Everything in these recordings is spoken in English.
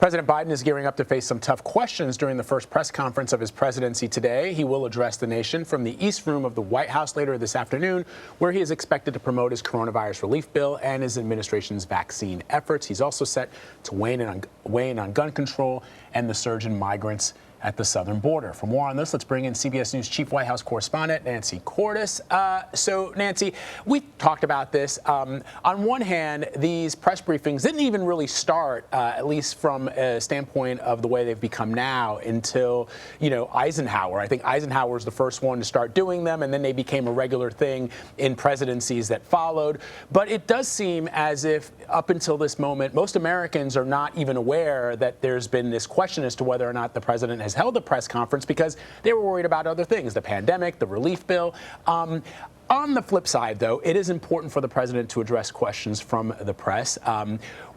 President Biden is gearing up to face some tough questions during the first press conference of his presidency today. He will address the nation from the East Room of the White House later this afternoon, where he is expected to promote his coronavirus relief bill and his administration's vaccine efforts. He's also set to weigh in on gun control and the surge in migrants at the southern border. For more on this, let's bring in CBS News Chief White House Correspondent Nancy Cordes. So, Nancy, we talked about this. On one hand, these press briefings didn't even really start, at least from a standpoint of the way they've become now, until, Eisenhower. I think Eisenhower was the first one to start doing them, and then they became a regular thing in presidencies that followed. But it does seem as if, up until this moment, most Americans are not even aware that there's been this question as to whether or not the president has held a press conference because they were worried about other things, the pandemic, the relief bill. On the flip side, though, it is important for the president to address questions from the press.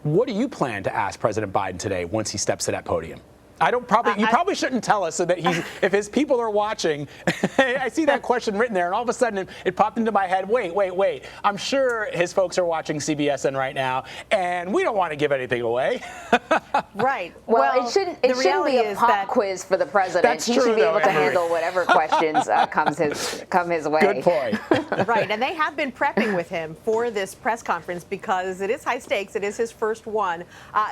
What do you plan to ask President Biden today once he steps to that podium? You probably shouldn't tell us so that if his people are watching. I see that question written there, and all of a sudden it popped into my head. Wait. I'm sure his folks are watching CBSN right now, and we don't want to give anything away. Right. Well, it shouldn't be a pop quiz for the president. He should be able to handle whatever questions come his way. Good point. Right, and they have been prepping with him for this press conference because it is high stakes. It is his first one.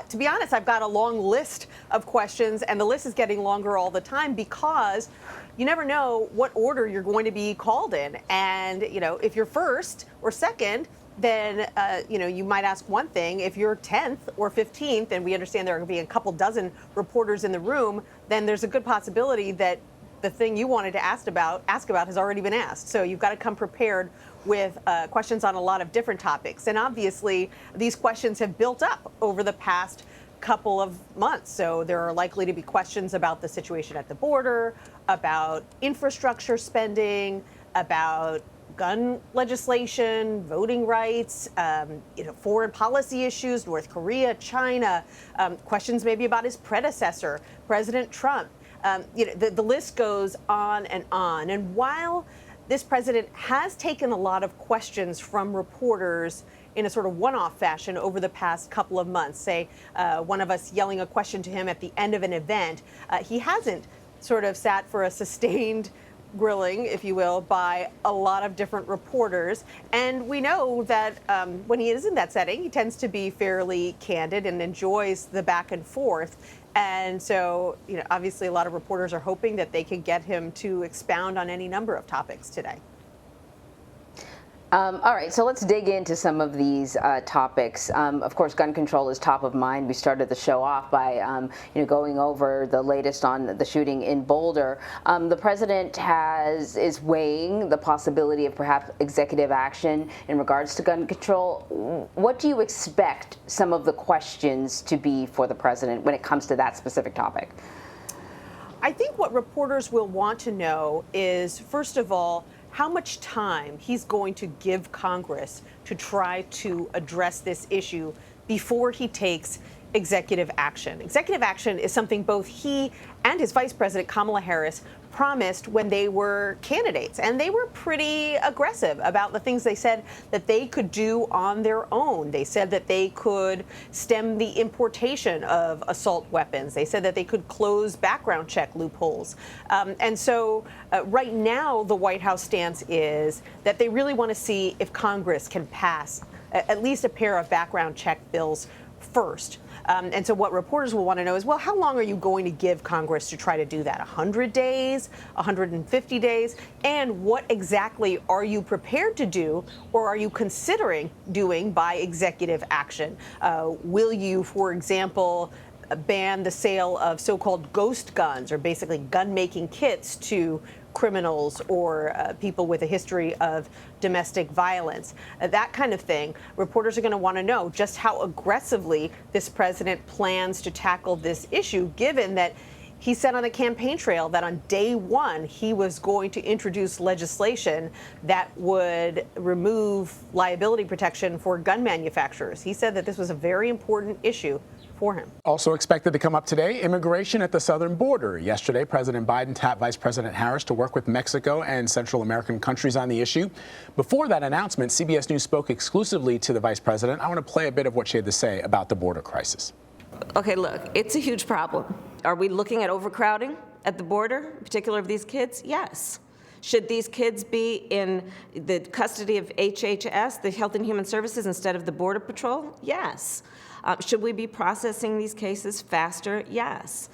To be honest, I've got a long list of questions, and the list is getting longer all the time because you never know what order you're going to be called in. And, if you're first or second, then, you might ask one thing. If you're 10th or 15th, and we understand there are going to be a couple dozen reporters in the room, then there's a good possibility that the thing you wanted to ask about has already been asked. So you've got to come prepared with questions on a lot of different topics. And obviously, these questions have built up over the past couple of months. So there are likely to be questions about the situation at the border, about infrastructure spending, about gun legislation, voting rights, foreign policy issues, North Korea, China, questions maybe about his predecessor, President Trump. The list goes on. And while this president has taken a lot of questions from reporters in a sort of one-off fashion over the past couple of months, say one of us yelling a question to him at the end of an event, he hasn't sort of sat for a sustained grilling, if you will, by a lot of different reporters. And we know that when he is in that setting, he tends to be fairly candid and enjoys the back and forth. And so, obviously a lot of reporters are hoping that they can get him to expound on any number of topics today. All right, so let's dig into some of these topics. Of course, gun control is top of mind. We started the show off by, going over the latest on the shooting in Boulder. The president is weighing the possibility of perhaps executive action in regards to gun control. What do you expect some of the questions to be for the president when it comes to that specific topic? I think what reporters will want to know is, first of all, how much time he's going to give Congress to try to address this issue before he takes executive action. Executive action is something both he and his vice president, Kamala Harris, promised when they were candidates. And they were pretty aggressive about the things they said that they could do on their own. They said that they could stem the importation of assault weapons. They said that they could close background check loopholes. And so right now, the White House stance is that they really want to see if Congress can pass at least a pair of background check bills first. And so what reporters will want to know is, well, how long are you going to give Congress to try to do that? 100 days, 150 days? And what exactly are you prepared to do, or are you considering doing by executive action? Will you, for example, ban the sale of so-called ghost guns, or basically gun-making kits, to criminals or people with a history of domestic violence, that kind of thing? Reporters are going to want to know just how aggressively this president plans to tackle this issue, given that he said on the campaign trail that on day one he was going to introduce legislation that would remove liability protection for gun manufacturers. He said that this was a very important issue for him. Also expected to come up today, immigration at the southern border. Yesterday, President Biden tapped Vice President Harris to work with Mexico and Central American countries on the issue. Before that announcement, CBS News spoke exclusively to the vice president. I want to play a bit of what she had to say about the border crisis. Okay, look, it's a huge problem. Are we looking at overcrowding at the border, in particular of these kids? Yes. Should these kids be in the custody of HHS, the Health and Human Services, instead of the Border Patrol? Yes. Should we be processing these cases faster? Yes.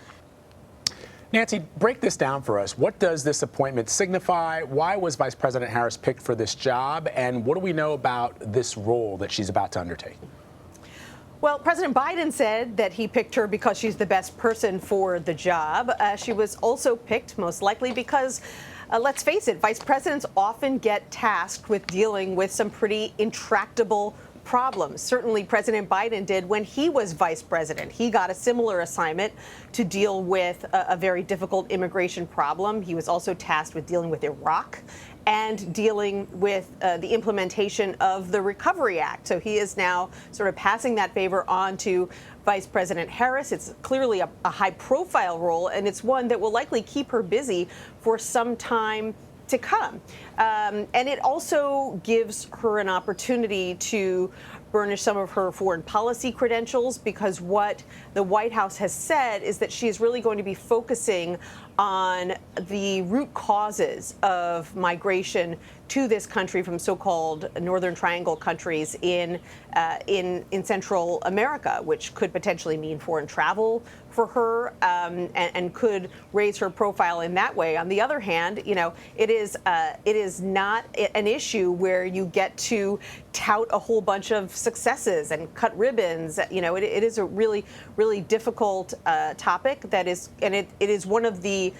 Nancy, break this down for us. What does this appointment signify? Why was Vice President Harris picked for this job? And what do we know about this role that she's about to undertake? Well, President Biden said that he picked her because she's the best person for the job. She was also picked most likely because, let's face it, vice presidents often get tasked with dealing with some pretty intractable problems. Certainly President Biden did when he was vice president. He got a similar assignment to deal with a very difficult immigration problem. He was also tasked with dealing with Iraq and dealing with the implementation of the Recovery Act. So he is now sort of passing that favor on to Vice President Harris. It's clearly a high-profile role, and it's one that will likely keep her busy for some time to come. And it also gives her an opportunity to burnish some of her foreign policy credentials, because what the White House has said is that she is really going to be focusing on the root causes of migration to this country from so-called Northern Triangle countries in Central America, which could potentially mean foreign travel for her, and could raise her profile in that way. On the other hand, you know, it is not an issue where you get to tout a whole bunch of successes and cut ribbons. You know, it is a really, really difficult topic that is, and it is one of the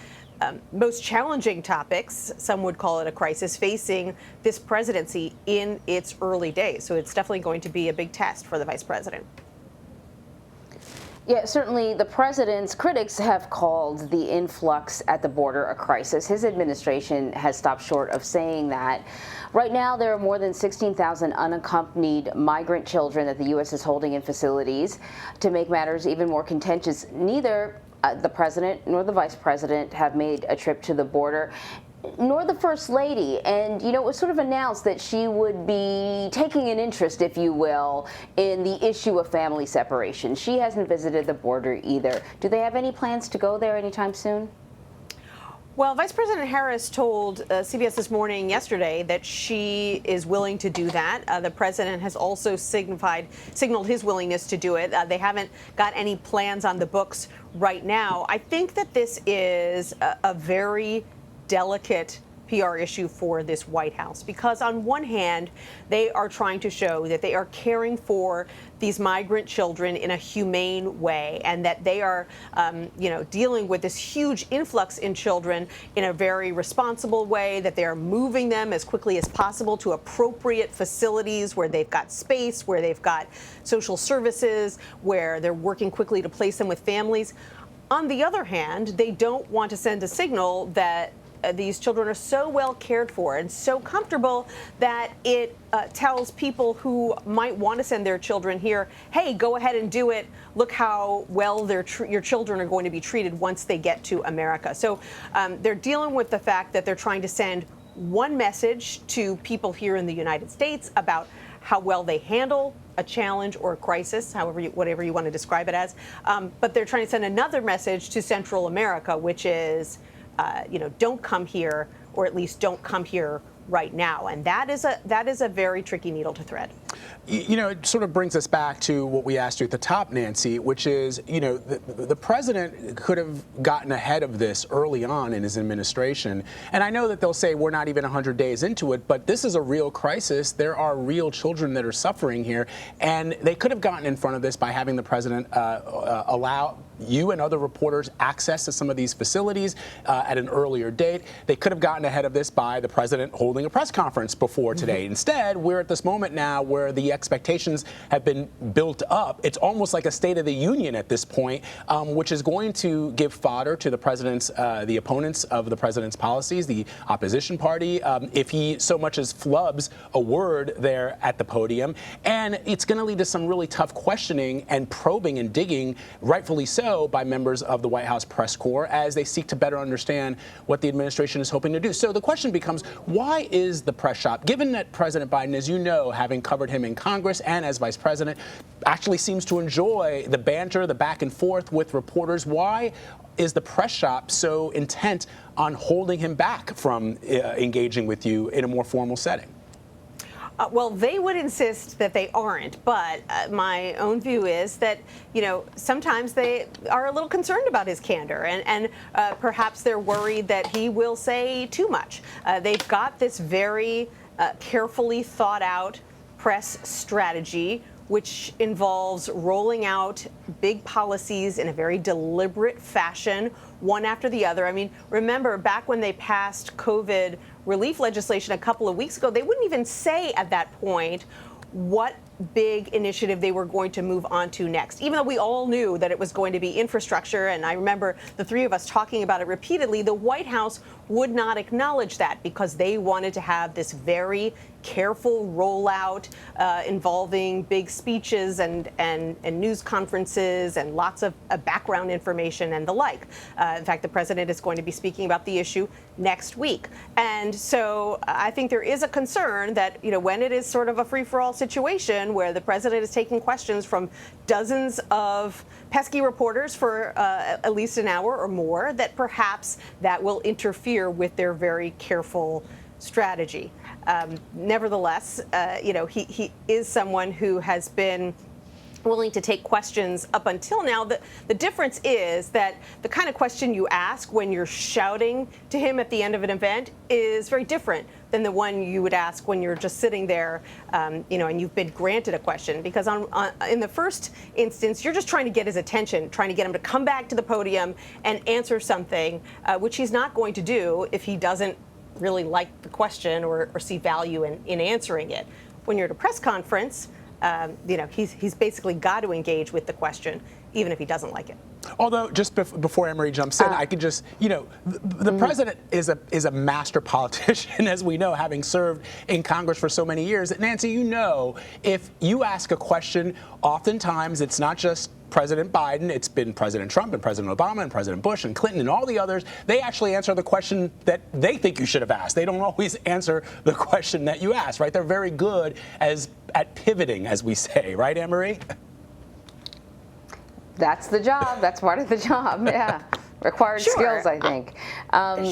most challenging topics, some would call it a crisis, facing this presidency in its early days. So it's definitely going to be a big test for the vice president. Yeah, certainly the president's critics have called the influx at the border a crisis. His administration has stopped short of saying that. Right now, there are more than 16,000 unaccompanied migrant children that the U.S. is holding in facilities. To make matters even more contentious, neither the president nor the vice president have made a trip to the border, nor the First Lady. And, you know, it was sort of announced that she would be taking an interest, if you will, in the issue of family separation. She hasn't visited the border either. Do they have any plans to go there anytime soon? Well, Vice President Harris told CBS This Morning yesterday that she is willing to do that. The president has also signaled his willingness to do it. They haven't got any plans on the books right now. I think that this is a very delicate PR issue for this White House, because on one hand, they are trying to show that they are caring for these migrant children in a humane way, and that they are, dealing with this huge influx in children in a very responsible way, that they are moving them as quickly as possible to appropriate facilities where they've got space, where they've got social services, where they're working quickly to place them with families. On the other hand, they don't want to send a signal that these children are so well cared for and so comfortable that it tells people who might want to send their children here, hey, go ahead and do it. Look how well your children are going to be treated once they get to America. So they're dealing with the fact that they're trying to send one message to people here in the United States about how well they handle a challenge or a crisis, whatever you want to describe it as. But they're trying to send another message to Central America, which is, don't come here, or at least don't come here right now. And that is a very tricky needle to thread. You know, it sort of brings us back to what we asked you at the top, Nancy, which is, you know, the president could have gotten ahead of this early on in his administration. And I know that they'll say we're not even 100 days into it, but this is a real crisis. There are real children that are suffering here. And they could have gotten in front of this by having the president allow you and other reporters access to some of these facilities at an earlier date. They could have gotten ahead of this by the president holding a press conference before today. Instead, we're at this moment now where the expectations have been built up. It's almost like a State of the Union at this point, which is going to give fodder to the president's, the opponents of the president's policies, the opposition party, if he so much as flubs a word there at the podium. And it's going to lead to some really tough questioning and probing and digging, rightfully so, by members of the White House press corps as they seek to better understand what the administration is hoping to do. So the question becomes, why is the press shop, given that President Biden, as you know, having covered him him in Congress and as vice president, actually seems to enjoy the banter, the back and forth with reporters. Why is the press shop so intent on holding him back from engaging with you in a more formal setting? Well, they would insist that they aren't, but my own view is that, sometimes they are a little concerned about his candor, and perhaps they're worried that he will say too much. They've got this very carefully thought out press strategy, which involves rolling out big policies in a very deliberate fashion, one after the other. I mean, remember back when they passed COVID relief legislation a couple of weeks ago, they wouldn't even say at that point what big initiative they were going to move on to next, even though we all knew that it was going to be infrastructure. And I remember the three of us talking about it repeatedly. The White House would not acknowledge that because they wanted to have this very careful rollout involving big speeches and news conferences and lots of background information and the like. In fact, the president is going to be speaking about the issue next week. And so I think there is a concern that, when it is sort of a free-for-all situation where the president is taking questions from dozens of pesky reporters for at least an hour or more, that perhaps that will interfere with their very careful strategy. Nevertheless, he is someone who has been willing to take questions up until now. The difference is that the kind of question you ask when you're shouting to him at the end of an event is very different than the one you would ask when you're just sitting there, and you've been granted a question. Because in the first instance, you're just trying to get his attention, trying to get him to come back to the podium and answer something, which he's not going to do if he doesn't really like the question or see value in answering it. When you're at a press conference, he's basically got to engage with the question, even if he doesn't like it. Although, just before Anne-Marie jumps in, I could just, the president is a master politician, as we know, having served in Congress for so many years. Nancy, if you ask a question, oftentimes it's not just President Biden, it's been President Trump and President Obama and President Bush and Clinton and all the others. They actually answer the question that they think you should have asked. They don't always answer the question that you ask, right? They're very good at pivoting, as we say, right, Anne-Marie? That's the job. That's part of the job. Yeah. Required skills, I think.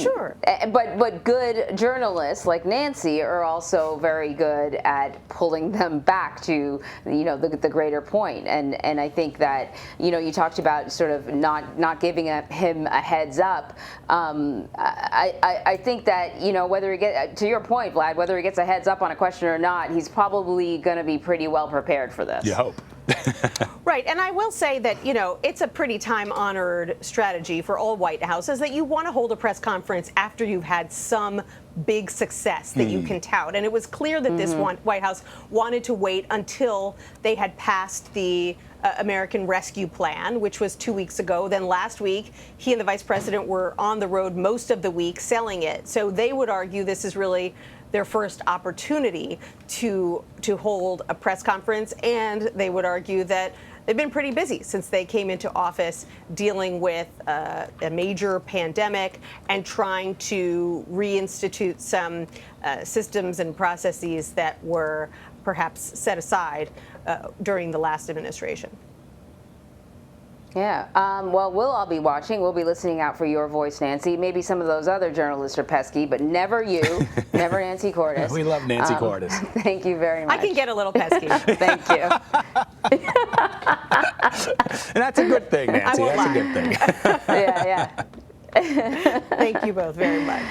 Sure. But good journalists like Nancy are also very good at pulling them back to, the greater point. And I think that, you talked about sort of not giving him a heads up. I think that, whether he gets, to your point, Vlad, whether he gets a heads up on a question or not, he's probably going to be pretty well prepared for this. You hope. Right, and I will say that, it's a pretty time-honored strategy for all White Houses that you want to hold a press conference after you've had some big success that you can tout. And it was clear that this White House wanted to wait until they had passed the American Rescue Plan, which was 2 weeks ago. Then last week, he and the vice president were on the road most of the week selling it. So they would argue this is really their first opportunity to hold a press conference, and they would argue that they've been pretty busy since they came into office dealing with a major pandemic and trying to reinstitute some systems and processes that were perhaps set aside during the last administration. Yeah. Well, we'll all be watching. We'll be listening out for your voice, Nancy. Maybe some of those other journalists are pesky, but never you. Never Nancy Cordes. We love Nancy Cordes. Thank you very much. I can get a little pesky. Thank you. And that's a good thing, Nancy. I won't That's a good thing. Yeah. Thank you both very much.